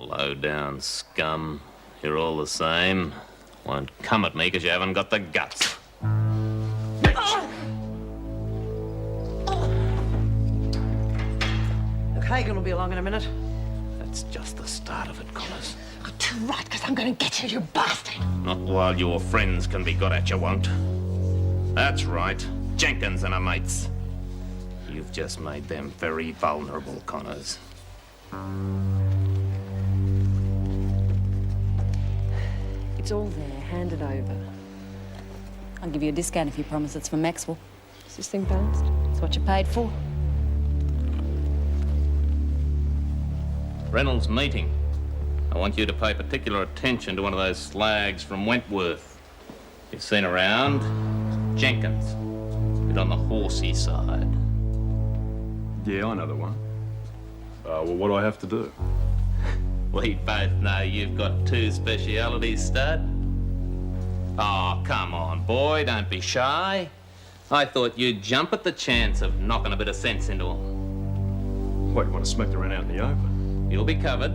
Low-down scum. You're all the same. Won't come at me because you haven't got the guts. Look, Hagen will be along in a minute. That's just the start of it, Connors. You're too right, because I'm going to get you, you bastard. Not while your friends can be got at, you won't. That's right. Jenkins and her mates. You've just made them very vulnerable, Connors. It's all there, hand it over. I'll give you a discount if you promise it's from Maxwell. Is this thing balanced? It's what you paid for. Reynolds meeting. I want you to pay particular attention to one of those slags from Wentworth. You've seen around. Jenkins. A bit on the horsey side. Yeah, I know the one. Well, what do I have to do? We both know you've got two specialities, stud. Oh, come on, boy, don't be shy. I thought you'd jump at the chance of knocking a bit of sense into him. What, you want to smack the run out in the open? You'll be covered.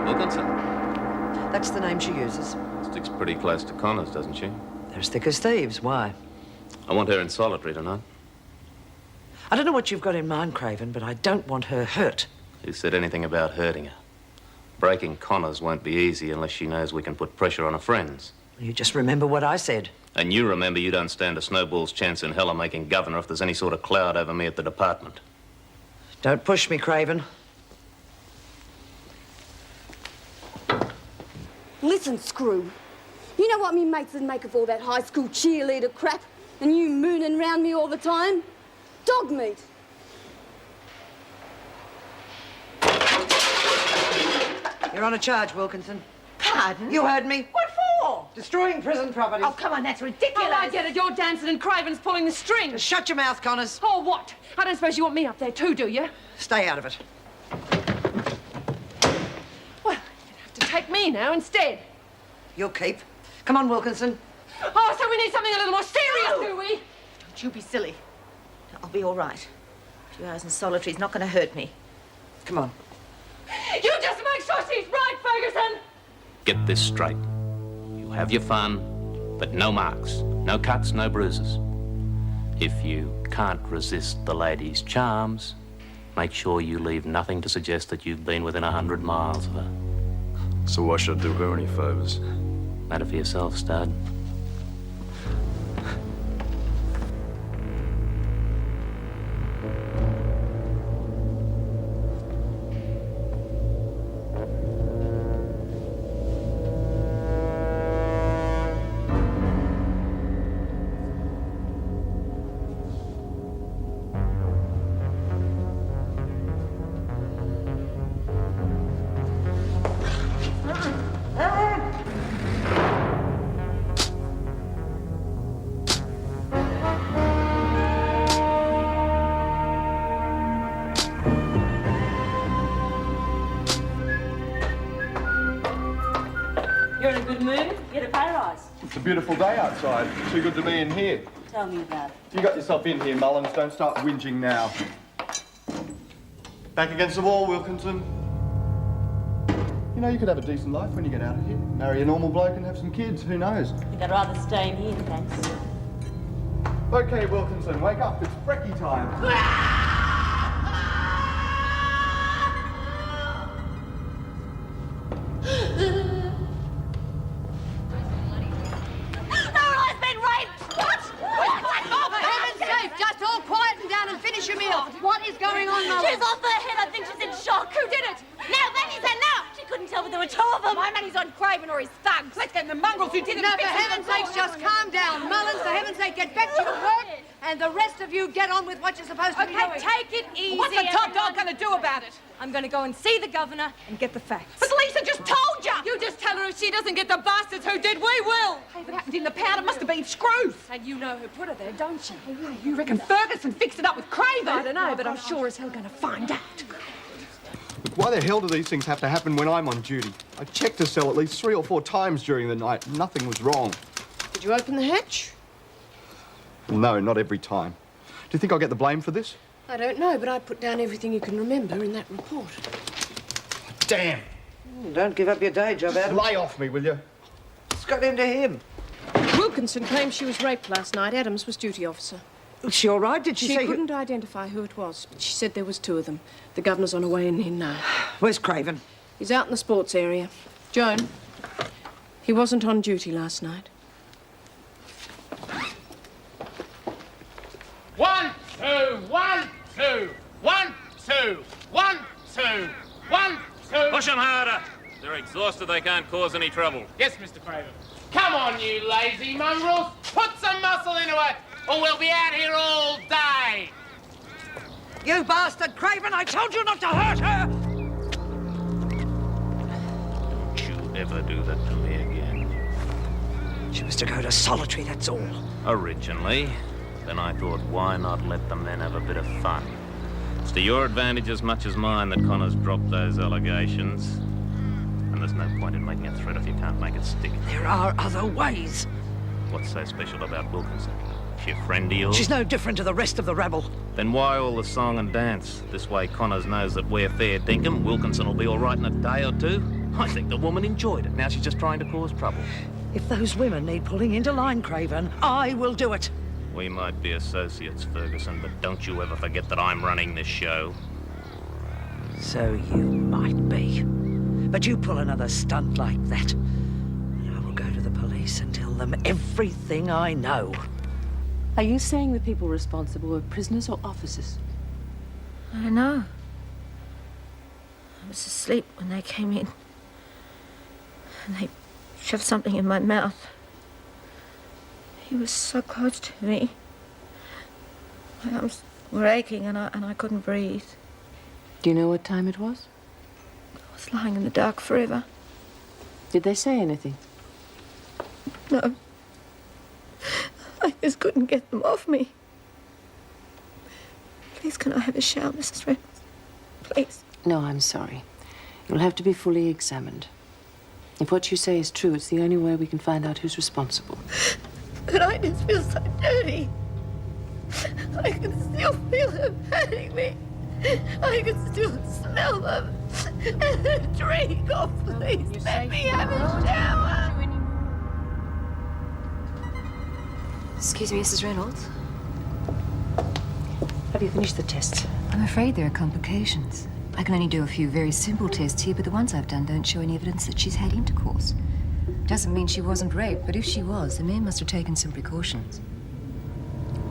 Wilkinson. That's the name she uses. Sticks pretty close to Connors, doesn't she? They're as thick as thieves. Why? I want her in solitary tonight. I don't know what you've got in mind, Craven, but I don't want her hurt. Who said anything about hurting her? Breaking Connors won't be easy unless she knows we can put pressure on her friends. You just remember what I said. And you remember you don't stand a snowball's chance in hell of making governor if there's any sort of cloud over me at the department. Don't push me, Craven. Listen, Screw. You know what me mates would make of all that high school cheerleader crap? And you mooning round me all the time? Dog meat. You're on a charge, Wilkinson. Pardon? You heard me. What for? Destroying prison property. Oh, come on, that's ridiculous. Oh, I get it. You're dancing and Craven's pulling the strings. Just shut your mouth, Connors. Oh, what? I don't suppose you want me up there too, do you? Stay out of it. Well, you'd have to take me now instead. You'll keep. Come on, Wilkinson. Oh, so we need something a little more serious, do we? Don't you be silly. I'll be all right. A few hours in solitary is not going to hurt me. Come on. You just make sure she's right, Ferguson! Get this straight. You have your fun, but no marks, no cuts, no bruises. If you can't resist the lady's charms, make sure you leave nothing to suggest that you've been within 100 miles of her. So why should I do her any favours? Matter for yourself, stud. You're in a good mood? Get a pay rise. It's a beautiful day outside. Too good to be in here. Tell me about it. You got yourself in here, Mullins. Don't start whinging now. Back against the wall, Wilkinson. You know, you could have a decent life when you get out of here. Marry a normal bloke and have some kids. Who knows? I think I'd rather stay in here, thanks. Okay, Wilkinson, wake up. It's brekkie time. Lorelai's been raped! What? Oh, for heaven's sake, just all quieten down and finish your meal. What is going on, Mullins? She's off her head. I think she's in shock. Who did it? Now, Manny's her now. She couldn't tell if there were two of them. My Manny's on Craven or his thugs. Let's get the mongrels who did it. No, for heaven's sake, just calm down. Mullins, for heaven's sake, get back to your work, and the rest of you get on with what you're supposed to be doing. Okay, take it easy. What's the top everyone. dog going to do about it? I'm going to go and see the governor and get the facts. But Lisa just told you. You just tell her if she doesn't get the bastards who did, we will. Hey, if it happened in the pound, it must have been screws. And you know who put her there, don't you? You reckon Ferguson fixed it up with Craven? I don't know, but I'm sure as hell going to find out. Look, why the hell do these things have to happen when I'm on duty? I checked the cell at least 3 or 4 times during the night. Nothing was wrong. Did you open the hatch? Well, no, not every time. Do you think I'll get the blame for this? I don't know, but I put down everything you can remember in that report. Damn! Don't give up your day job, Adam. Lay off me, will you? It's got into him. Wilkinson claims she was raped last night. Adams was duty officer. Was she all right? Did she She say... couldn't identify who it was, but she said there was 2 of them. The governor's on her way in now. Where's Craven? He's out in the sports area. Joan, he wasn't on duty last night. 1, 2, 1, 2, 1, 2, 1, 2, 1, 2. Push them harder. They're exhausted. They can't cause any trouble. Yes, Mr. Craven. Come on, you lazy mongrels. Put some muscle into it, or we'll be out here all day. You bastard, Craven! I told you not to hurt her! Don't you ever do that to me again. She was to go to solitary, that's all. Originally. Then I thought, why not let them then have a bit of fun? It's to your advantage as much as mine that Connor's dropped those allegations. And there's no point in making a threat if you can't make it stick. There are other ways. What's so special about Wilkinson? She a friend of yours? She's no different to the rest of the rabble. Then why all the song and dance? This way Connors knows that we're fair dinkum. Wilkinson will be all right in a day or 2. I think the woman enjoyed it. Now she's just trying to cause trouble. If those women need pulling into line, Craven, I will do it. We might be associates, Ferguson, but don't you ever forget that I'm running this show. So you might be. But you pull another stunt like that, and I will go to the police and tell them everything I know. Are you saying the people responsible were prisoners or officers? I don't know. I was asleep when they came in. And they shoved something in my mouth. He was so close to me. My arms were aching and I couldn't breathe. Do you know what time it was? I was lying in the dark forever. Did they say anything? No. I just couldn't get them off me. Please, can I have a shower, Mrs. Reynolds? Please. No, I'm sorry. You'll have to be fully examined. If what you say is true, it's the only way we can find out who's responsible. But I just feel so dirty. I can still feel them patting me. I can still smell them. And drink. Oh, please, let me have a shower. Excuse me, Mrs. Reynolds. Have you finished the tests? I'm afraid there are complications. I can only do a few very simple tests here, but the ones I've done don't show any evidence that she's had intercourse. Doesn't mean she wasn't raped, but if she was, the man must have taken some precautions.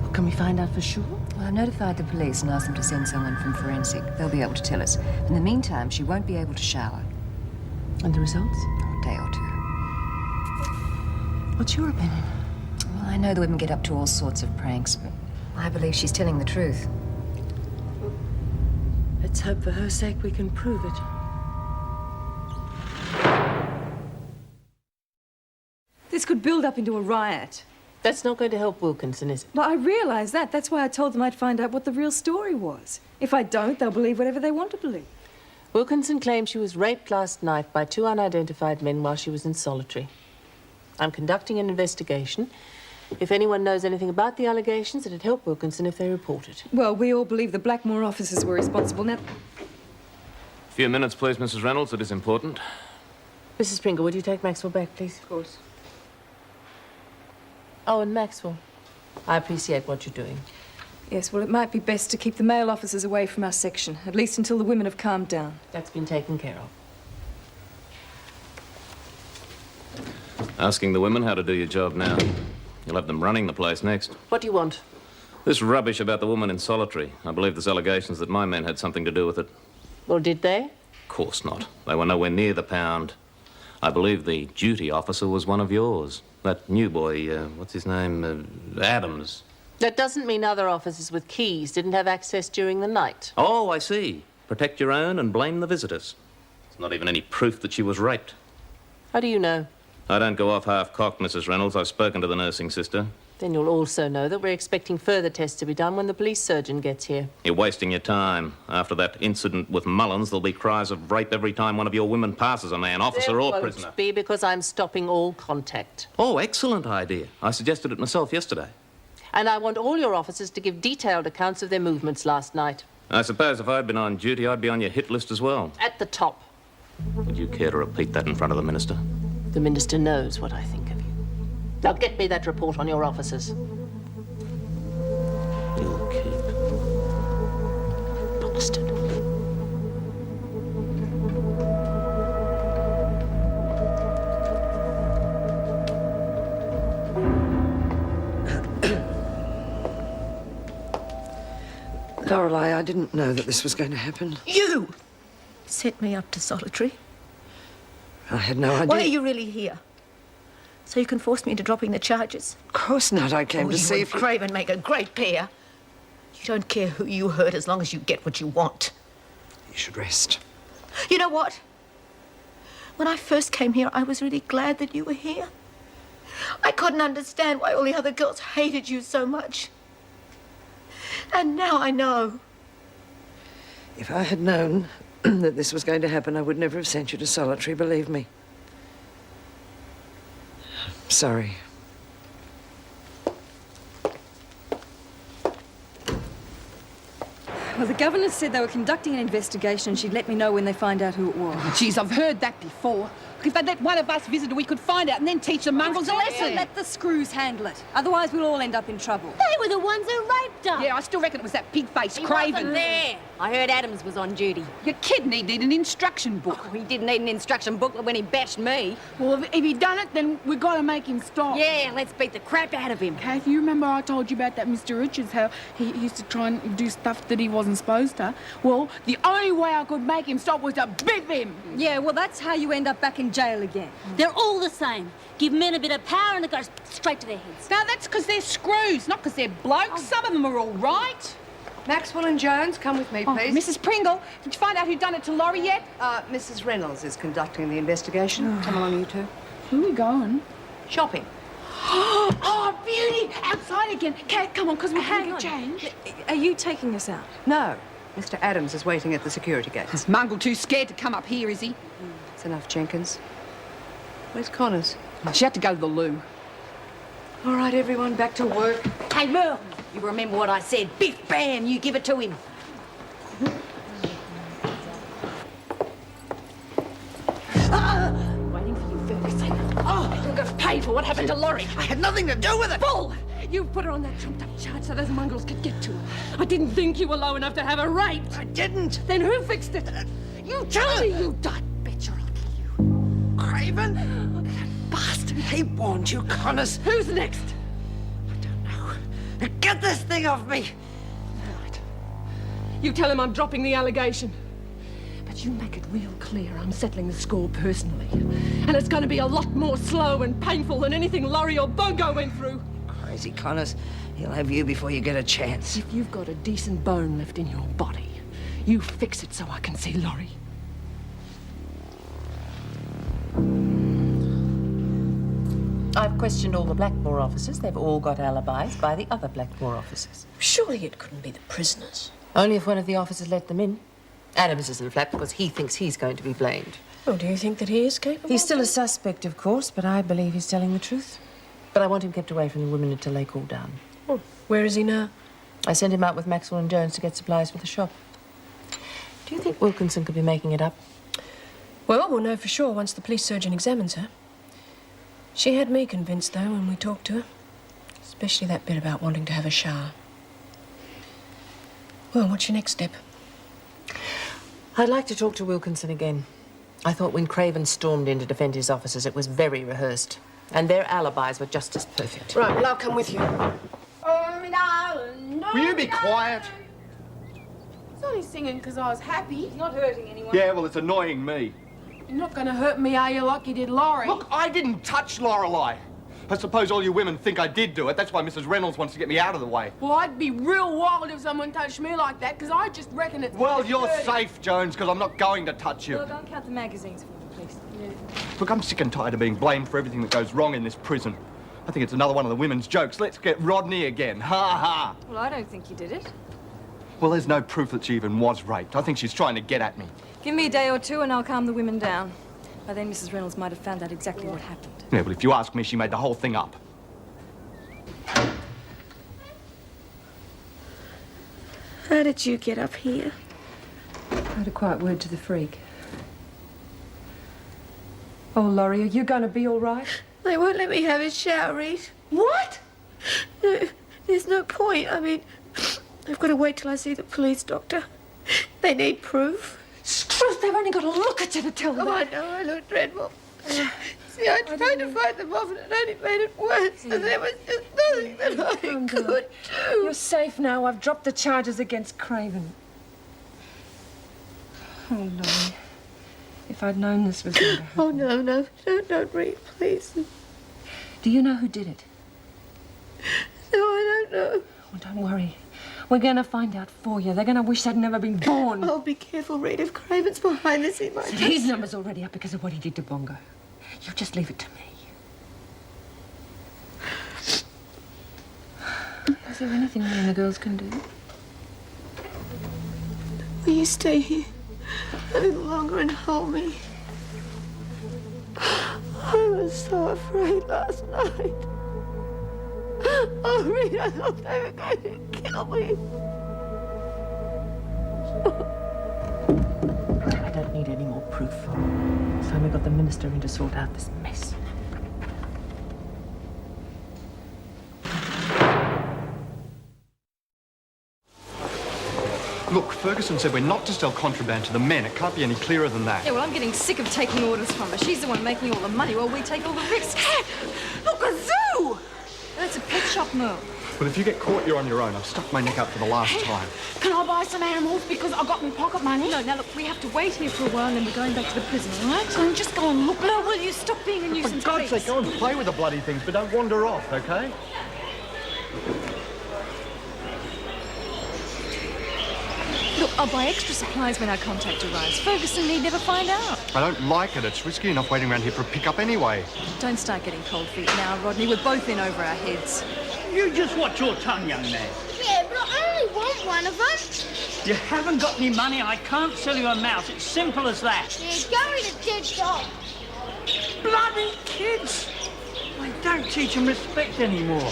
Well, can we find out for sure? Well, I've notified the police and asked them to send someone from forensic. They'll be able to tell us. In the meantime, she won't be able to shower. And the results? A day or 2. What's your opinion? Well, I know the women get up to all sorts of pranks, but I believe she's telling the truth. Let's hope for her sake we can prove it. This could build up into a riot. That's not going to help Wilkinson, is it? Well, I realise that. That's why I told them I'd find out what the real story was. If I don't, they'll believe whatever they want to believe. Wilkinson claims she was raped last night by 2 unidentified men while she was in solitary. I'm conducting an investigation. If anyone knows anything about the allegations, it'd help Wilkinson if they report it. Well, we all believe the Blackmore officers were responsible. Now, A few minutes, please, Mrs. Reynolds. It is important. Mrs. Pringle, would you take Maxwell back, please? of course. Oh, and Maxwell, I appreciate what you're doing. Yes, well, it might be best to keep the male officers away from our section, at least until the women have calmed down. That's been taken care of. Asking the women how to do your job now. You'll have them running the place next. What do you want? This rubbish about the woman in solitary. I believe there's allegations that my men had something to do with it. Well, did they? Of course not. They were nowhere near the pound. I believe the duty officer was one of yours. That new boy, what's his name? Adams. That doesn't mean other officers with keys didn't have access during the night. Oh, I see. Protect your own and blame the visitors. There's not even any proof that she was raped. How do you know? I don't go off half-cocked, Mrs. Reynolds. I've spoken to the nursing sister. Then you'll also know that we're expecting further tests to be done when the police surgeon gets here. You're wasting your time. After that incident with Mullins, there'll be cries of rape every time one of your women passes a man, officer or prisoner. Won't be, because I'm stopping all contact. Oh, excellent idea. I suggested it myself yesterday. And I want all your officers to give detailed accounts of their movements last night. I suppose if I'd been on duty, I'd be on your hit list as well. At the top. Would you care to repeat that in front of the Minister? The Minister knows what I think of you. Now get me that report on your officers. You'll keep. Bastard. Lorelei, I didn't know that this was going to happen. You set me up to solitary. I had no idea. Why are you really here? So you can force me into dropping the charges? Of course not. I came to see you if and Craven make a great pair. You don't care who you hurt as long as you get what you want. You should rest. You know what? When I first came here, I was really glad that you were here. I couldn't understand why all the other girls hated you so much. And now I know. If I had known that this was going to happen, I would never have sent you to solitary, believe me. Sorry. Well, the governor said they were conducting an investigation and she'd let me know when they find out who it was. Jeez, I've heard that before. If they'd let one of us visit her, we could find out and then teach the mongrels a lesson. Let the screws handle it. Otherwise, we'll all end up in trouble. They were the ones who raped her. Yeah, I still reckon it was that pig-faced He Craven. wasn't there. I heard Adams was on duty. Your kid needed an instruction book. Oh, he didn't need an instruction booklet when he bashed me. Well, if he done it, then we got to make him stop. Yeah, let's beat the crap out of him. Kath, you remember I told you about that Mr. Richards, how he used to try and do stuff that he wasn't supposed to? Well, the only way I could make him stop was to bip him. Yeah, well, that's how you end up back in jail again. They're all the same. Give men a bit of power and it goes straight to their heads. No, that's because they're screws, not because they're blokes. Some of them are all right. Maxwell and Jones, come with me, please. Mrs. Pringle, did you find out who done it to Laurie yet? Mrs. Reynolds is conducting the investigation. Come along, you two. Who are we going? Shopping. Oh, beauty! Outside again. Kath, come on, because we're going to change. Are you taking us out? No. Mr. Adams is waiting at the security gate. Is Mungle too scared to come up here, is he? It's enough, Jenkins. Where's Connors? She had to go to the loo. All right, everyone, back to work. Hey, Merle, you remember what I said. Biff, bam, you give it to him. Waiting for you, Ferguson. Oh, you're going to pay for what happened to Laurie. I had nothing to do with it. Bull! You put her on that trumped-up charge so those mongrels could get to her. I didn't think you were low enough to have her raped. I didn't. Then who fixed it? You tell me you died. Bet you're lucky. Craven? That bastard. He warned you, Connors. Who's next? I don't know. Now get this thing off me. Right. You tell him I'm dropping the allegation. But you make it real clear I'm settling the score personally. And it's going to be a lot more slow and painful than anything Laurie or Bongo went through. Crazy Connors. He'll have you before you get a chance. If you've got a decent bone left in your body, you fix it so I can see Laurie. I've questioned all the Blackmore officers. They've all got alibis by the other Blackmore officers. Surely it couldn't be the prisoners. Only if one of the officers let them in. Adams isn't flat because he thinks he's going to be blamed. Well, do you think that he is capable? He's still a suspect, of course, but I believe he's telling the truth. But I want him kept away from the women until they cool down. Oh, where is he now? I sent him out with Maxwell and Jones to get supplies for the shop. Do you think Wilkinson could be making it up? Well, we'll know for sure once the police surgeon examines her. She had me convinced, though, when we talked to her. Especially that bit about wanting to have a shower. Well, what's your next step? I'd like to talk to Wilkinson again. I thought when Craven stormed in to defend his officers, it was very rehearsed. And their alibis were just as perfect. Right, well, I'll come with you. Will you be quiet? I was only singing because I was happy. Not hurting anyone. Yeah, well, it's annoying me. You're not going to hurt me, are you, like you did Laurie? Look, I didn't touch Lorelei. I suppose all you women think I did do it. That's why Mrs. Reynolds wants to get me out of the way. Well, I'd be real wild if someone touched me like that, because I just reckon it's... Well, you're dirty. safe, Jones, because I'm not going to touch you. Well, don't count the magazines for me, please. Look, I'm sick and tired of being blamed for everything that goes wrong in this prison. I think it's another one of the women's jokes. Let's get Rodney again. Ha ha. Well, I don't think you did it. Well, there's no proof that she even was raped. I think she's trying to get at me. Give me a day or two and I'll calm the women down. By then, Mrs. Reynolds might have found out exactly what happened. Yeah, well, if you ask me, she made the whole thing up. How did you get up here? I had a quiet word to the freak. Oh, Laurie, are you going to be all right? They won't let me have a shower, Reed. What? No, there's no point. I mean, I've got to wait till I see the police doctor. They need proof. Truth, they've only got to look at you to tell them. Oh, I know, I look dreadful. See, I tried to fight them off and it only made it worse. And there was just nothing that I could do. You're safe now. I've dropped the charges against Craven. Oh, Laurie. If I'd known this was going to happen. Oh, no. Don't read, please. Do you know who did it? No, I don't know. Oh, don't worry. We're going to find out for you. They're going to wish they'd never been born. Oh, be careful, Reed. If Craven's behind this, he might... His number's already up because of what he did to Bongo. You just leave it to me. Is there anything me and the girls can do? Will you stay here a little longer and hold me? I was so afraid last night. Oh, Reed, I thought they were going to kill me. I don't need any more proof. It's time we got the minister in to sort out this mess. Look, Ferguson said we're not to sell contraband to the men. It can't be any clearer than that. Yeah, well, I'm getting sick of taking orders from her. She's the one making all the money while we take all the risks. Look, a zoo! That's a pet shop move. Well, if you get caught, you're on your own. I've stuck my neck out for the last time. Can I buy some animals because I've got my pocket money? No, now look, we have to wait here for a while and then we're going back to the prison, all right? So just go and look. No, will you stop being a nuisance, For God's please? sake, go and play with the bloody things, but don't wander off, okay? Look, I'll buy extra supplies when our contact arrives. Ferguson need never find out. I don't like it. It's risky enough waiting around here for a pickup anyway. Don't start getting cold feet now, Rodney. We're both in over our heads. You just watch your tongue, young man. Yeah, but I only want one of them. You haven't got any money, I can't sell you a mouse. It's simple as that. Yeah, go eat a dead dog. Bloody kids! I don't teach them respect anymore.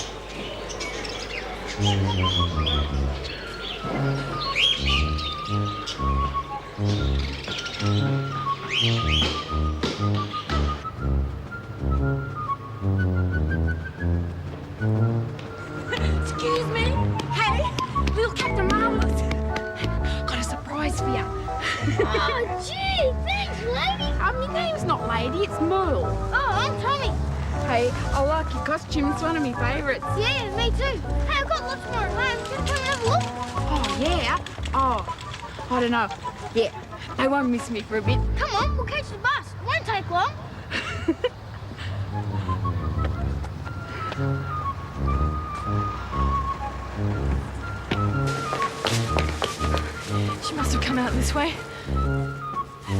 Excuse me? Hey, look at the marbles. Got a surprise for you. Oh, gee, thanks, lady. My name's not Lady, it's Merle. Oh, I'm Tommy. Hey, I like your costume. It's one of my favourites. Yeah, me too. Hey, I've got lots more at home. Can you come and have a look? Oh, yeah? Oh, I don't know. Yeah, they won't miss me for a bit. Come on, we'll catch the bus. It won't take long. She must have come out this way.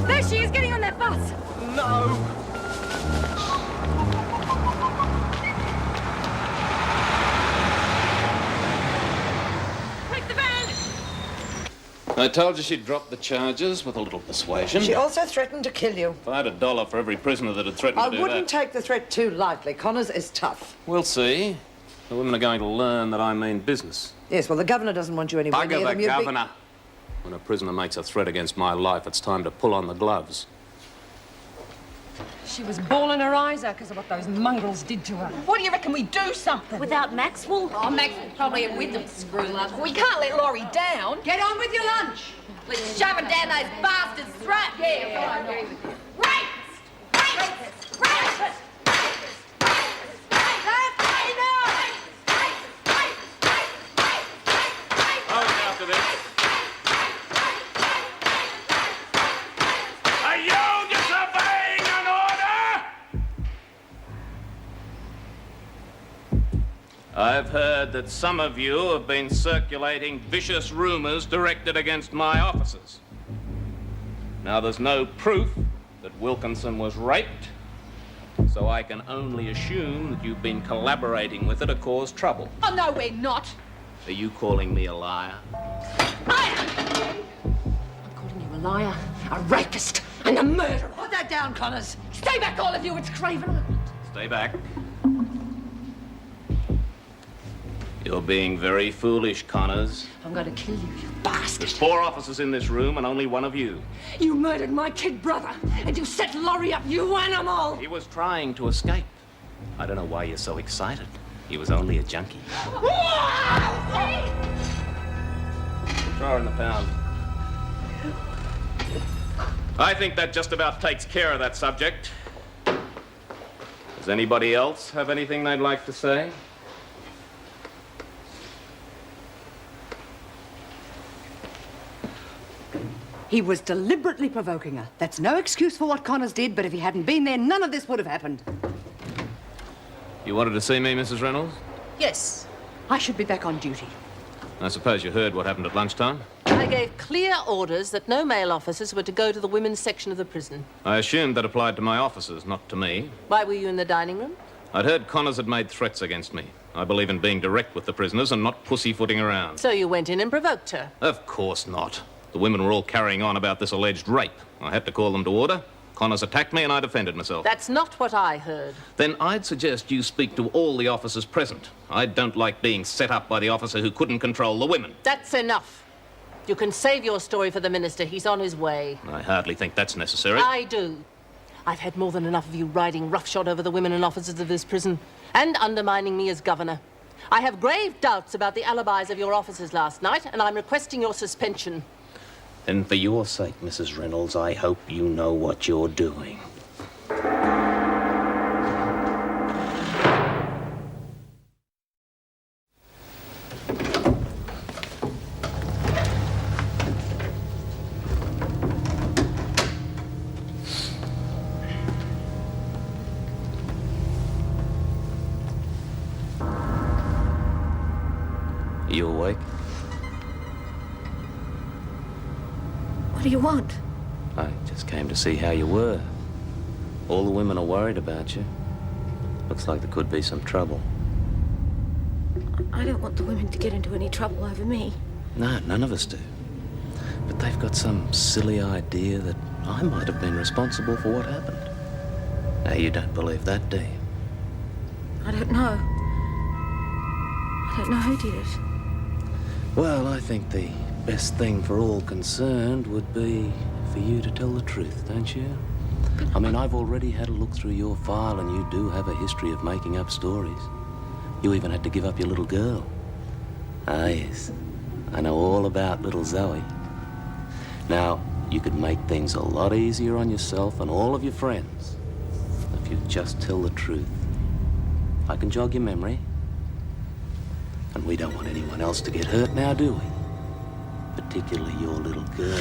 There she is, getting on that bus. No! Quick, the van! I told you she'd drop the charges with a little persuasion. She also threatened to kill you. If I had $1 for every prisoner that had threatened I to do wouldn't that. take the threat too lightly. Connors is tough. We'll see. The women are going to learn that I mean business. Yes, well, the governor doesn't want you anywhere near Bugger them. the governor. When a prisoner makes a threat against my life, it's time to pull on the gloves. She was bawling her eyes out because of what those mongrels did to her. What do you reckon we do something? Without Maxwell? Oh, Maxwell probably with them screw-ups. We can't let Laurie down. Get on with your lunch. Let's shove it down those bastards' throats. Yeah, right. Rapist! Rapist! That's enough! After this. Are you disobeying an order? I've heard that some of you have been circulating vicious rumors directed against my officers. Now, there's no proof that Wilkinson was raped, So I can only assume that you've been collaborating with her to cause trouble. Oh, no, we're not. Are you calling me a liar? I'm calling you a liar, a rapist, and a murderer. Put that down, Connors. Stay back, all of you. It's Craven Island. Stay back. You're being very foolish, Connors. I'm going to kill you, you bastard. There's 4 officers in this room and only one of you. You murdered my kid brother, and you set Laurie up, you animal. He was trying to escape. I don't know why you're so excited. He was only a junkie. Throw her in the pound. I think that just about takes care of that subject. Does anybody else have anything they'd like to say? He was deliberately provoking her. That's no excuse for what Connors did, but if he hadn't been there, none of this would have happened. You wanted to see me, Mrs. Reynolds? Yes. I should be back on duty. I suppose you heard what happened at lunchtime? I gave clear orders that no male officers were to go to the women's section of the prison. I assumed that applied to my officers, not to me. Why were you in the dining room? I'd heard Connors had made threats against me. I believe in being direct with the prisoners and not pussyfooting around. So you went in and provoked her? Of course not. The women were all carrying on about this alleged rape. I had to call them to order. Connors attacked me and I defended myself. That's not what I heard. Then I'd suggest you speak to all the officers present. I don't like being set up by the officer who couldn't control the women. That's enough. You can save your story for the minister. He's on his way. I hardly think that's necessary. I do. I've had more than enough of you riding roughshod over the women and officers of this prison and undermining me as governor. I have grave doubts about the alibis of your officers last night, and I'm requesting your suspension. And for your sake, Mrs. Reynolds, I hope you know what you're doing. Are you awake? What do you want? I just came to see how you were. All the women are worried about you. Looks like there could be some trouble. I don't want the women to get into any trouble over me. No, none of us do. But they've got some silly idea that I might have been responsible for what happened. Now, you don't believe that, do you? I don't know. I don't know who did it. Well, I think the best thing for all concerned would be for you to tell the truth, don't you? I mean, I've already had a look through your file and you do have a history of making up stories. You even had to give up your little girl. Ah, yes. I know all about little Zoe. Now, you could make things a lot easier on yourself and all of your friends if you just tell the truth. I can jog your memory. And we don't want anyone else to get hurt now, do we? Particularly your little girl.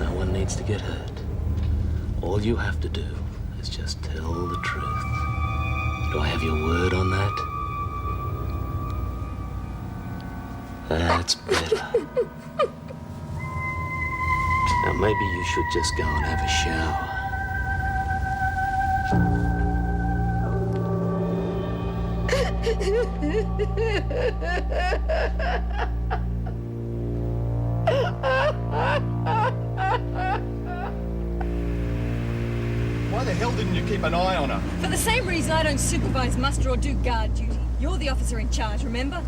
No one needs to get hurt. All you have to do is just tell the truth. Do I have your word on that? That's better. Now, maybe you should just go and have a shower. Why the hell didn't you keep an eye on her? For the same reason I don't supervise muster or do guard duty. You're the officer in charge, remember?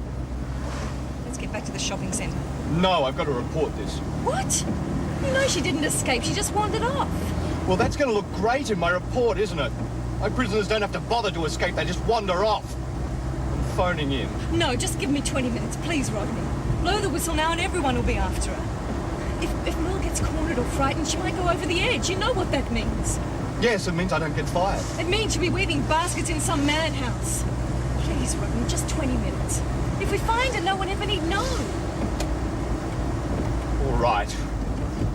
Let's get back to the shopping centre. No, I've got to report this. What? You know she didn't escape, she just wandered off. Well, that's going to look great in my report, isn't it? My prisoners don't have to bother to escape, they just wander off. I'm phoning in. No, just give me 20 minutes, please, Rodney. Blow the whistle now and everyone will be after her. If Mel gets cornered or frightened, she might go over the edge. You know what that means. Yes, it means I don't get fired. It means she'll be weaving baskets in some madhouse. Please, Rodney, just 20 minutes. If we find her, no one ever need know. All right.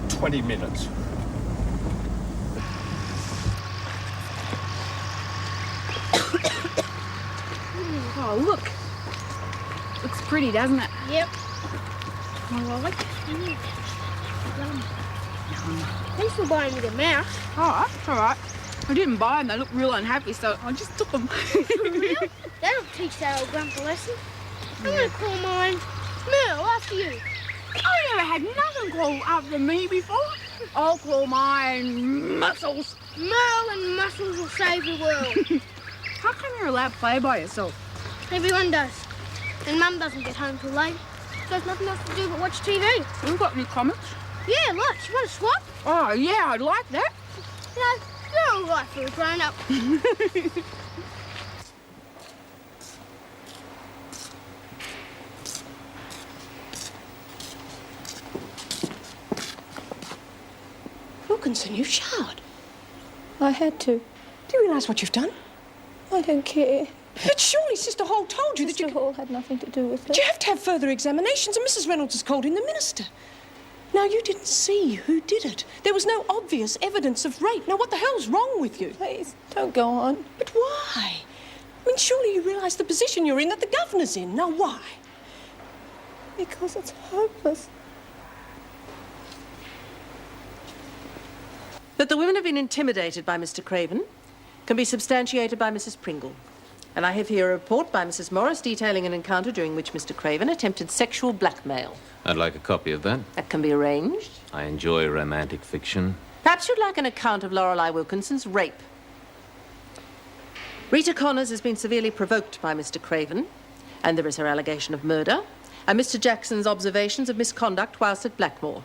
20 minutes. Oh, look. Looks pretty, doesn't it? Yep. I like it. Thanks for buying me the mouse. All right, all right. I didn't buy them. They look real unhappy, so I just took them. Real? That'll teach that old grump a lesson. I'm going to call mine Merle after you. I never had nothing called after me before. I'll call mine Muscles. Merle and Muscles will save the world. How come you're allowed to play by yourself? Everyone does. And Mum doesn't get home till late. So there's nothing else to do but watch TV. You got any comments? Yeah, lots. You want to swap? Oh, yeah, I'd like that. No, you're all right for a grown-up. Wilkinson, you showered. I had to. Do you realise what you've done? I don't care. But surely Sister Hall told you that you... Sister Hall had nothing to do with it. But you have to have further examinations, and Mrs. Reynolds has called in the minister. Now, you didn't see who did it. There was no obvious evidence of rape. Now, what the hell's wrong with you? Please, don't go on. But why? I mean, surely you realise the position you're in, that the governor's in. Now, why? Because it's hopeless. That the women have been intimidated by Mr. Craven can be substantiated by Mrs. Pringle. And I have here a report by Mrs. Morris detailing an encounter during which Mr. Craven attempted sexual blackmail. I'd like a copy of that. That can be arranged. I enjoy romantic fiction. Perhaps you'd like an account of Lorelei Wilkinson's rape. Rita Connors has been severely provoked by Mr. Craven, and there is her allegation of murder, and Mr. Jackson's observations of misconduct whilst at Blackmore.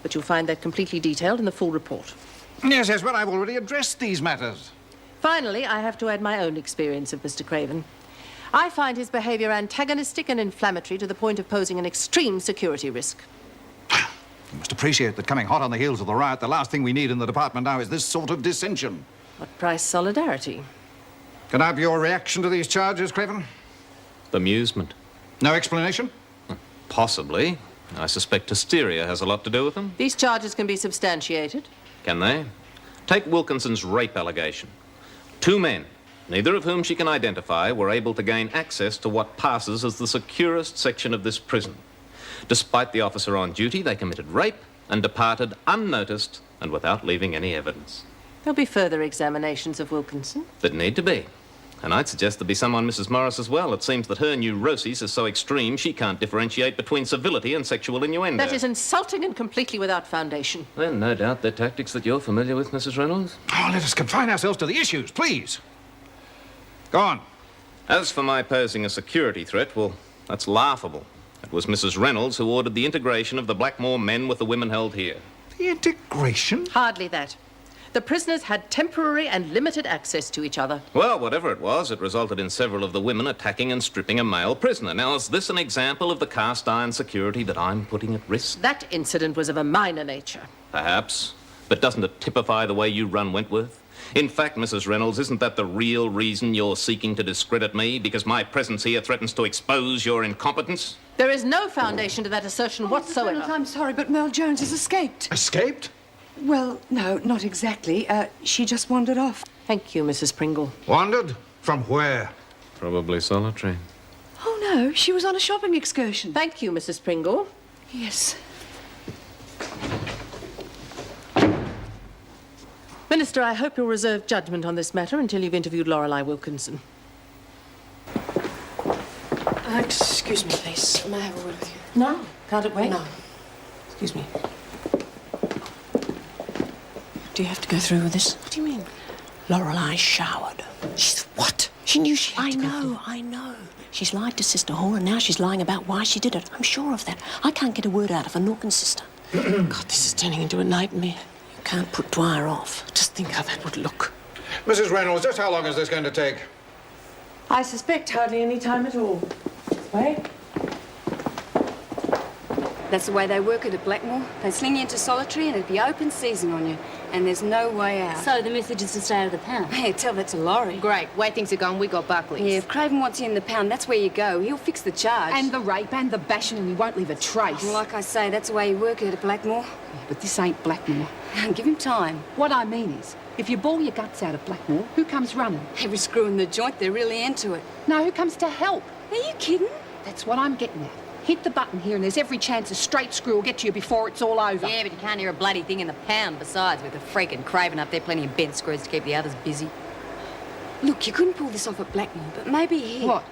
But you'll find that completely detailed in the full report. Yes, yes, but I've already addressed these matters. Finally, I have to add my own experience of Mr. Craven. I find his behaviour antagonistic and inflammatory to the point of posing an extreme security risk. You must appreciate that coming hot on the heels of the riot, the last thing we need in the department now is this sort of dissension. What price solidarity? Can I have your reaction to these charges, Craven? Bemusement. No explanation? Possibly. I suspect hysteria has a lot to do with them. These charges can be substantiated. Can they? Take Wilkinson's rape allegation. 2 men, neither of whom she can identify, were able to gain access to what passes as the securest section of this prison. Despite the officer on duty, they committed rape and departed unnoticed and without leaving any evidence. There'll be further examinations of Wilkinson. That need to be. And I'd suggest there be some on Mrs. Morris as well. It seems that her neuroses are so extreme she can't differentiate between civility and sexual innuendo. That is insulting and completely without foundation. Then no doubt they're tactics that you're familiar with, Mrs. Reynolds. Oh, let us confine ourselves to the issues, please. Go on. As for my posing a security threat, well, that's laughable. It was Mrs. Reynolds who ordered the integration of the Blackmore men with the women held here. The integration? Hardly that. The prisoners had temporary and limited access to each other. Well, whatever it was, it resulted in several of the women attacking and stripping a male prisoner. Now, is this an example of the cast-iron security that I'm putting at risk? That incident was of a minor nature. Perhaps. But doesn't it typify the way you run Wentworth? In fact, Mrs. Reynolds, isn't that the real reason you're seeking to discredit me? Because my presence here threatens to expose your incompetence? There is no foundation to that assertion whatsoever. Reynolds, I'm sorry, but Merle Jones has escaped. Escaped? Well, no, not exactly. She just wandered off. Thank you, Mrs. Pringle. Wandered? From where? Probably solitary. Oh, no, she was on a shopping excursion. Thank you, Mrs. Pringle. Yes. Minister, I hope you'll reserve judgment on this matter until you've interviewed Lorelei Wilkinson. Excuse me, please. May I have a word with you? No. Can't it wait? No. Excuse me. Do you have to go through with this? What do you mean? Lorelei showered. She's what? She knew she had I to go know, through. I know. She's lied to Sister Hall, and now she's lying about why she did it. I'm sure of that. I can't get a word out of her, nor can Sister. God, this is turning into a nightmare. You can't put Dwyer off. Just think how that would look. Mrs. Reynolds, just how long is this going to take? I suspect hardly any time at all. Wait. That's the way they work it at Blackmore. They sling you into solitary and it'd be open season on you. And there's no way out. So the message is to stay out of the pound. Hey, tell that to Laurie. Great. Way things are going, we got Buckley's. Yeah, if Craven wants you in the pound, that's where you go. He'll fix the charge. And the rape and the bashing, and he won't leave a trace. Like I say, that's the way you work it at Blackmore. Yeah, but this ain't Blackmore. Give him time. What I mean is, if you ball your guts out of Blackmore, who comes running? Every screw in the joint, they're really into it. No, who comes to help? Are you kidding? That's what I'm getting at. Hit the button here and there's every chance a straight screw will get to you before it's all over. Yeah, but you can't hear a bloody thing in the pound. Besides, with the freaking Craven up there, plenty of bent screws to keep the others busy. Look, you couldn't pull this off at Blackmore, but maybe here. What?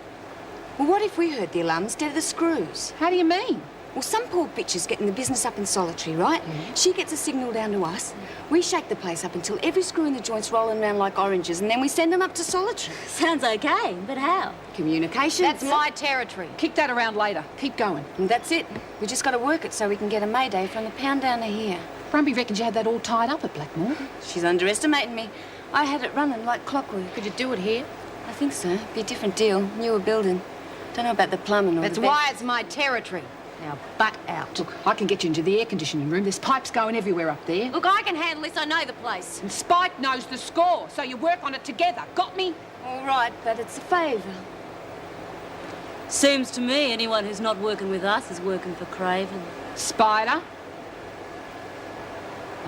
Well, what if we heard the alarm instead of the screws? How do you mean? Well, some poor bitch is getting the business up in Solitary, right? She gets a signal down to us. We shake the place up until every screw in the joint's rolling around like oranges, and then we send them up to Solitary. Sounds okay, but how? Communication. That's my territory. Kick that around later. Keep going. And that's it. We just got to work it so we can get a mayday from the pound down to here. Brumby reckons you had that all tied up at Blackmore. She's underestimating me. I had it running like clockwork. Could you do it here? I think so. Be a different deal. Newer building. Don't know about the plumbing or That's the why it's my territory. Now, butt out. Look, I can get you into the air conditioning room. There's pipes going everywhere up there. Look, I can handle this. I know the place. And Spike knows the score, so you work on it together. Got me? All right, but it's a favour. Seems to me anyone who's not working with us is working for Craven. Spider?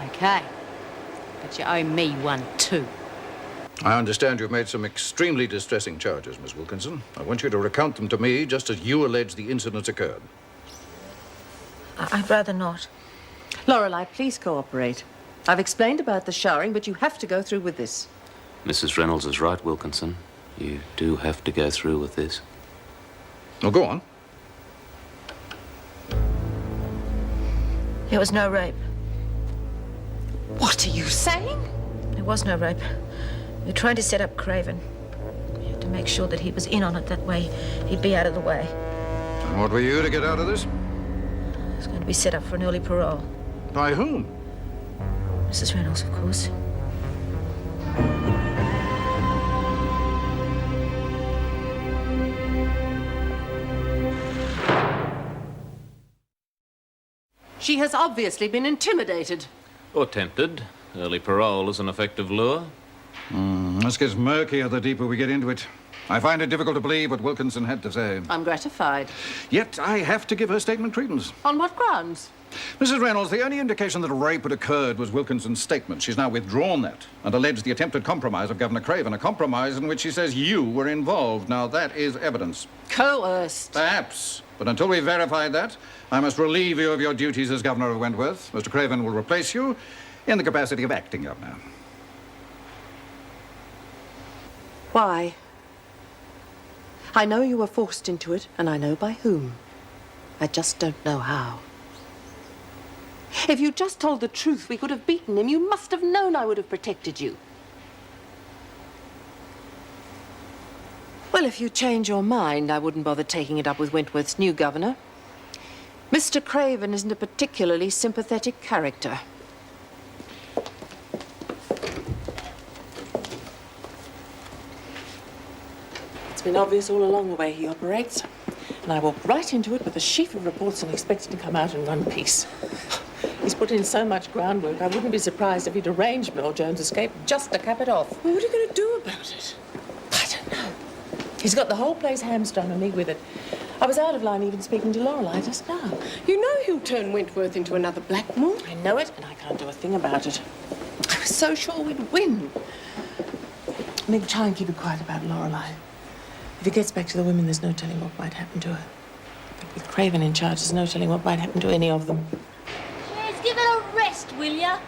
Okay. But you owe me one, too. I understand you've made some extremely distressing charges, Miss Wilkinson. I want you to recount them to me just as you allege the incidents occurred. I'd rather not. Lorelei, please cooperate. I've explained about the showering, but you have to go through with this. Mrs. Reynolds is right, Wilkinson. You do have to go through with this. Well, go on. There was no rape. What are you saying? There was no rape. We tried to set up Craven. We had to make sure that he was in on it. That way, he'd be out of the way. And what were you to get out of this? It was going to be set up for an early parole. By whom? Mrs. Reynolds, of course. She has obviously been intimidated. Or tempted. Early parole is an effective lure. This gets murkier the deeper we get into it. I find it difficult to believe what Wilkinson had to say. I'm gratified. Yet I have to give her statement credence. On what grounds? Mrs. Reynolds, the only indication that a rape had occurred was Wilkinson's statement. She's now withdrawn that and alleged the attempted compromise of Governor Craven, a compromise in which she says you were involved. Now, that is evidence. Coerced. Perhaps. But until we've verified that, I must relieve you of your duties as Governor of Wentworth. Mr. Craven will replace you in the capacity of acting governor. Why? I know you were forced into it, and I know by whom. I just don't know how. If you'd just told the truth, we could have beaten him. You must have known I would have protected you. Well, if you change your mind, I wouldn't bother taking it up with Wentworth's new governor. Mr. Craven isn't a particularly sympathetic character. It's been obvious all along the way he operates. And I walked right into it with a sheaf of reports and expected to come out in one piece. He's put in so much groundwork, I wouldn't be surprised if he'd arranged Mel Jones' escape just to cap it off. Well, what are you going to do about it? I don't know. He's got the whole place hamstrung and me with it. I was out of line even speaking to Lorelei just now. You know he'll turn Wentworth into another Blackmore. I know it, and I can't do a thing about it. I was so sure we'd win. Meg, try and keep it quiet about Lorelei. If it gets back to the women, there's no telling what might happen to her. But with Craven in charge, there's no telling what might happen to any of them. Yes, give it a rest, will ya?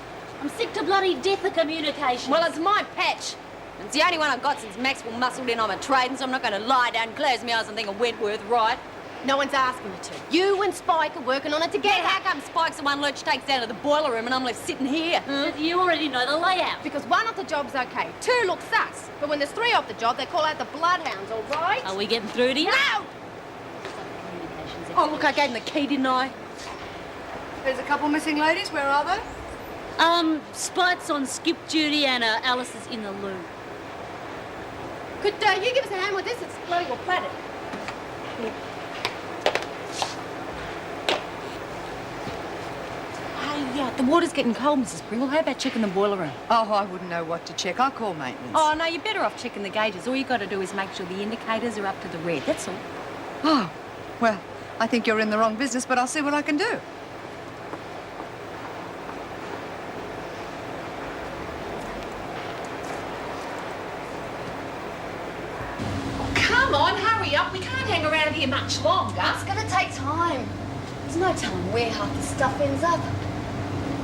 I'm sick to bloody death of communication. Well, it's my patch. It's the only one I've got since Maxwell muscled in on my trading, so I'm not going to lie down, close my eyes and think of Wentworth, right? No one's asking you to. You and Spike are working on it together. Yeah, how come Spike's the one Lurch takes down to the boiler room and I'm left sitting here? You already know the layout. Because one off the job's okay, two looks sus. But when there's three off the job, they call out the bloodhounds, all right? Are we getting through to you? No! Oh, look, I gave him the key, didn't I? There's a couple missing ladies. Where are they? Spike's on skip duty and Alice is in the loo. Could you give us a hand with this? It's bloody well platted. Hey, the water's getting cold, Mrs. Pringle. How about checking the boiler room? Oh, I wouldn't know what to check. I'll call maintenance. Oh, no, you're better off checking the gauges. All you got to do is make sure the indicators are up to the red. That's all. Oh, well, I think you're in the wrong business, but I'll see what I can do. Come Come on, hurry up. We can't hang around here much longer. It's going to take time. There's no telling where half the stuff ends up.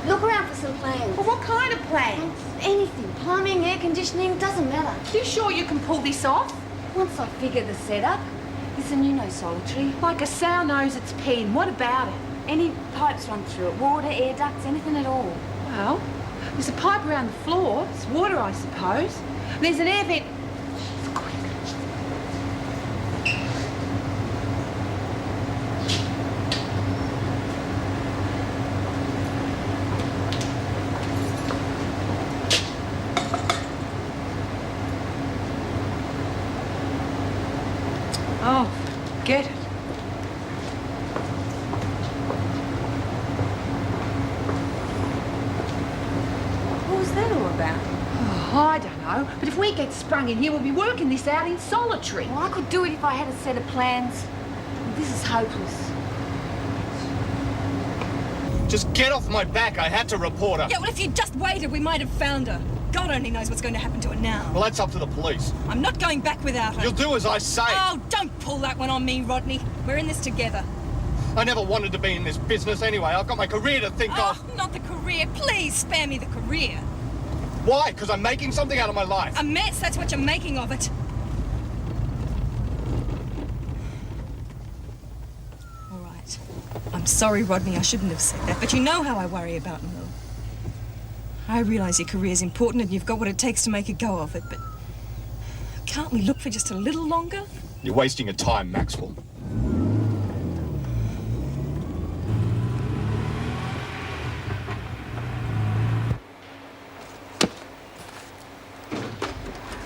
Look around for some plans. Well, what kind of plans? Anything. Plumbing, air conditioning, doesn't matter. You sure you can pull this off? Once I figure the setup. Listen, you know solitary. Like a sow knows its pen. What about it? Any pipes run through it, water, air ducts, anything at all. Well, there's a pipe around the floor. It's water, I suppose. There's an air vent. Oh, get it. What was that all about? Oh, I don't know. But if we get sprung in here, we'll be working this out in solitary. Well, I could do it if I had a set of plans. This is hopeless. Just get off my back. I had to report her. Yeah, well, if you'd just waited, we might have found her. God only knows what's going to happen to her now. Well, that's up to the police. I'm not going back without her. You'll do as I say. Oh, don't pull that one on me, Rodney. We're in this together. I never wanted to be in this business anyway. I've got my career to think of. Oh, not the career. Please spare me the career. Why? Because I'm making something out of my life. A mess, that's what you're making of it. All right. I'm sorry, Rodney, I shouldn't have said that, but you know how I worry about Mel. I realise your career's important and you've got what it takes to make a go of it, but can't we look for just a little longer? You're wasting your time, Maxwell.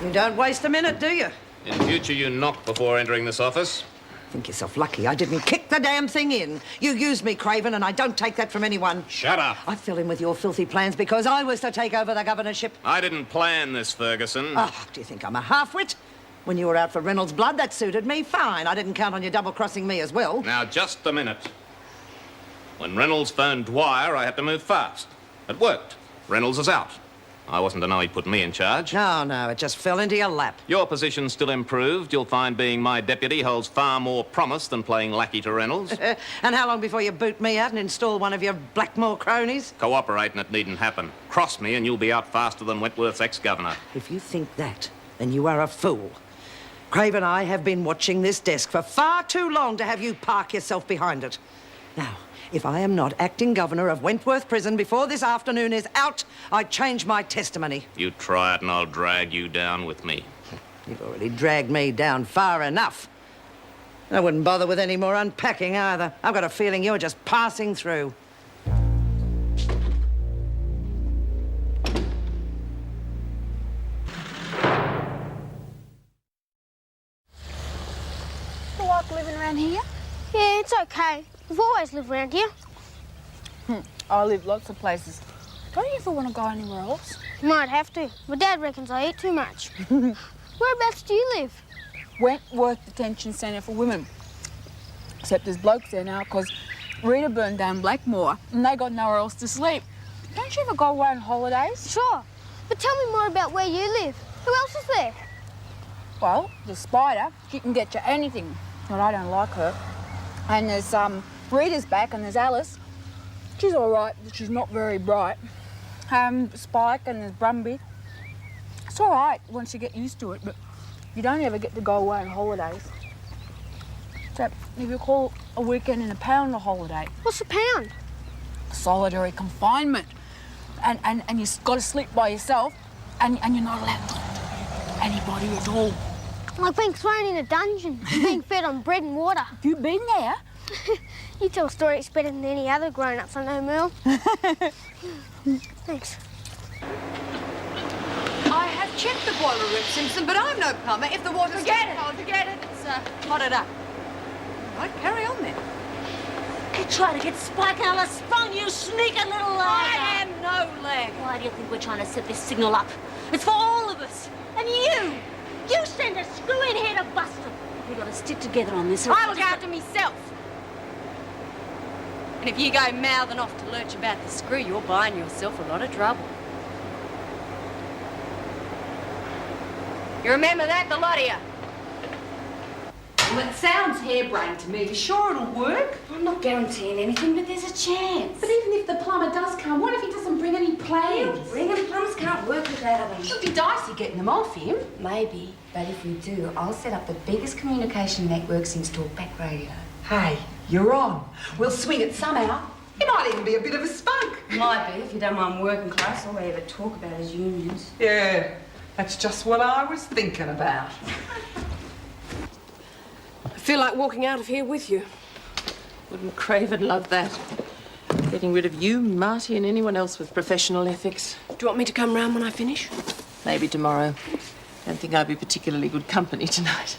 You don't waste a minute, do you? In future, you knock before entering this office. Think yourself lucky I didn't kick the damn thing in. You used me, Craven, and I don't take that from anyone. Shut up. I fell in with your filthy plans because I was to take over the governorship. I didn't plan this, Ferguson. Oh, do you think I'm a half-wit? When you were out for Reynolds' blood, that suited me fine. I didn't count on you double-crossing me as well. Now, just a minute. When Reynolds phoned Dwyer, I had to move fast. It worked. Reynolds is out. I wasn't to know he'd put me in charge. Oh, no, it just fell into your lap. Your position's still improved. You'll find being my deputy holds far more promise than playing lackey to Reynolds. And how long before you boot me out and install one of your Blackmore cronies? Cooperate and it needn't happen. Cross me and you'll be out faster than Wentworth's ex-governor. If you think that, then you are a fool. Crave and I have been watching this desk for far too long to have you park yourself behind it. Now, if I am not acting governor of Wentworth Prison before this afternoon is out, I change my testimony. You try it and I'll drag you down with me. You've already dragged me down far enough. I wouldn't bother with any more unpacking either. I've got a feeling you're just passing through. You like living around here? Yeah, it's okay. We've always lived around here. I live lots of places. Don't you ever want to go anywhere else? Might have to. My dad reckons I eat too much. Whereabouts do you live? Wentworth Detention Centre for Women. Except there's blokes there now because Rita burned down Blackmore and they got nowhere else to sleep. Don't you ever go away on holidays? Sure. But tell me more about where you live. Who else is there? Well, the Spider, she can get you anything, but I don't like her. And there's Rita's back and there's Alice. She's all right, but she's not very bright. Spike and there's Brumby. It's all right once you get used to it, but you don't ever get to go away on holidays. Except if you call a weekend in a pound a holiday. What's a pound? Solitary confinement. And you've got to sleep by yourself and you're not allowed to talk to anybody at all. Like being thrown in a dungeon, being fed on bread and water. You've been there? You tell stories better than any other grown-ups I know, Merle. Thanks. I have checked the boiler room, Simpson, but I'm no plumber. If the water's... Forget it. It's hotted up. Right, carry on then. You try to get Spike out of sprung, you sneaking little lag. I am no lag. Why do you think we're trying to set this signal up? It's for all of us. And you send a screw in here to bust them. We've got to stick together on this. I look after myself. And if you go mouthing off to lurch about the screw, you're buying yourself a lot of trouble. You remember that, the lot of you? Well, it sounds harebrained to me. You sure it'll work? I'm not guaranteeing anything, but there's a chance. But even if the plumber does come, what if he doesn't bring any plans? Bring them. Plumbers can't work without them. It'll be dicey getting them off him. Maybe, but if we do, I'll set up the biggest communication network since talkback radio. Hey, you're on. We'll swing it somehow. He might even be a bit of a spunk. Might be, if you don't mind working close. All they ever talk about is unions. Yeah, that's just what I was thinking about. I feel like walking out of here with you. Wouldn't Craven love that? Getting rid of you, Marty, and anyone else with professional ethics. Do you want me to come round when I finish? Maybe tomorrow. Don't think I'd be particularly good company tonight.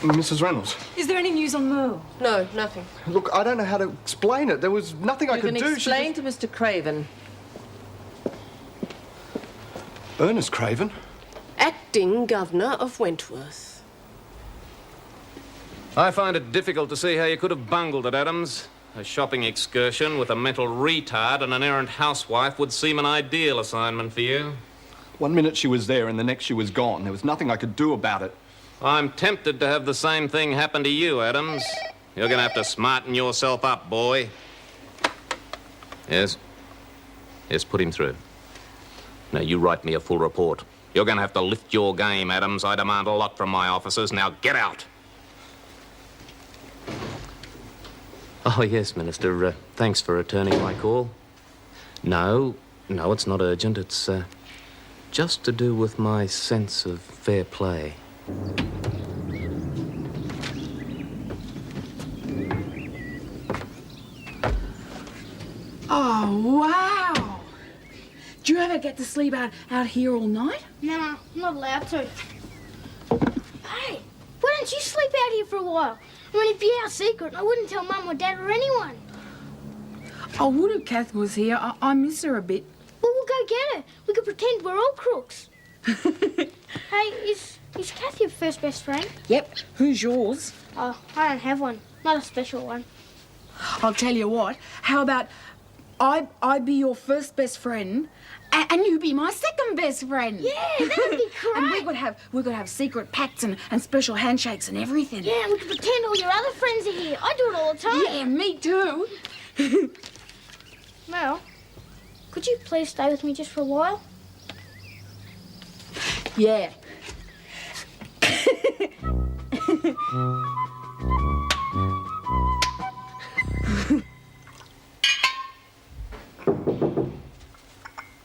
Mrs. Reynolds. Is there any news on Merle? No, nothing. Look, I don't know how to explain it. There was nothing I could do. You can explain to Mr. Craven. Ernest Craven? Acting Governor of Wentworth. I find it difficult to see how you could have bungled it, Adams. A shopping excursion with a mental retard and an errant housewife would seem an ideal assignment for you. 1 minute she was there and the next she was gone. There was nothing I could do about it. I'm tempted to have the same thing happen to you, Adams. You're going to have to smarten yourself up, boy. Yes? Yes, put him through. Now, you write me a full report. You're going to have to lift your game, Adams. I demand a lot from my officers. Now, get out. Oh, yes, Minister. Thanks for returning my call. No, it's not urgent. It's just to do with my sense of fair play. Oh, wow. Do you ever get to sleep out here all night? No, I'm not allowed to. Hey, why don't you sleep out here for a while? I mean, it'd be our secret. I wouldn't tell Mum or Dad or anyone. I would if Kath was here. I miss her a bit. Well, we'll go get her. We could pretend we're all crooks. Hey, is Kath your first best friend? Yep. Who's yours? Oh, I don't have one. Not a special one. I'll tell you what. How about I be your first best friend and you be my second best friend? Yeah, that'd be great. And we could have secret pacts and special handshakes and everything. Yeah, we could pretend all your other friends are here. I do it all the time. Yeah, me too. Mel, could you please stay with me just for a while? Yeah.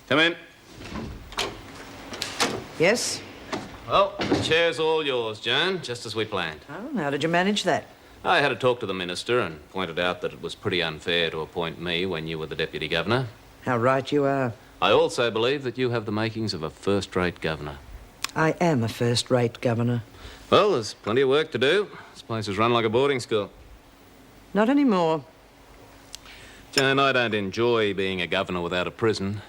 Come in. Yes? Well, the chair's all yours, Joan, just as we planned. Oh, how did you manage that? I had a talk to the minister and pointed out that it was pretty unfair to appoint me when you were the deputy governor. How right you are. I also believe that you have the makings of a first-rate governor. I am a first-rate governor. Well, there's plenty of work to do. This place is run like a boarding school. Not anymore. Joan, I don't enjoy being a governor without a prison,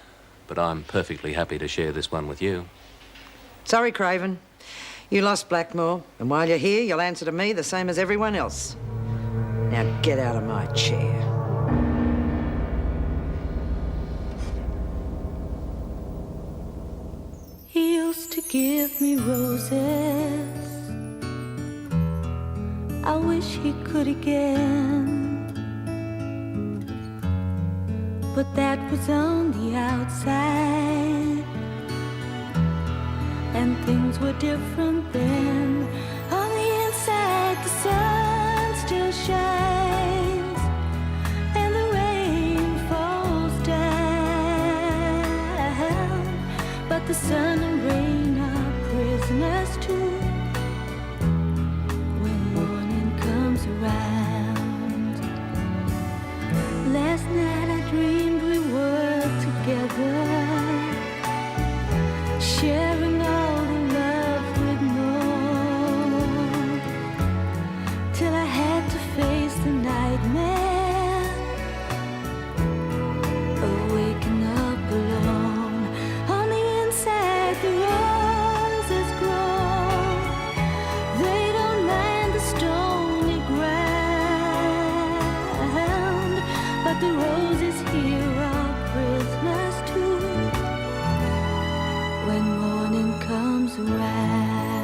but I'm perfectly happy to share this one with you. Sorry, Craven. You lost Blackmore, and while you're here, you'll answer to me the same as everyone else. Now get out of my chair. He used to give me roses. I wish he could again. But that was on the outside, and things were different then. On the inside, the sun still shines, and the rain falls down. But the sun and rain are prisoners too when morning comes around. Last night I dreamed we were together, sharing all the love we'd known, till I had to face the nightmare of waking up alone. On the inside, the roses grow. They don't mind the stony ground, but the roses here are prisoners too when morning comes around.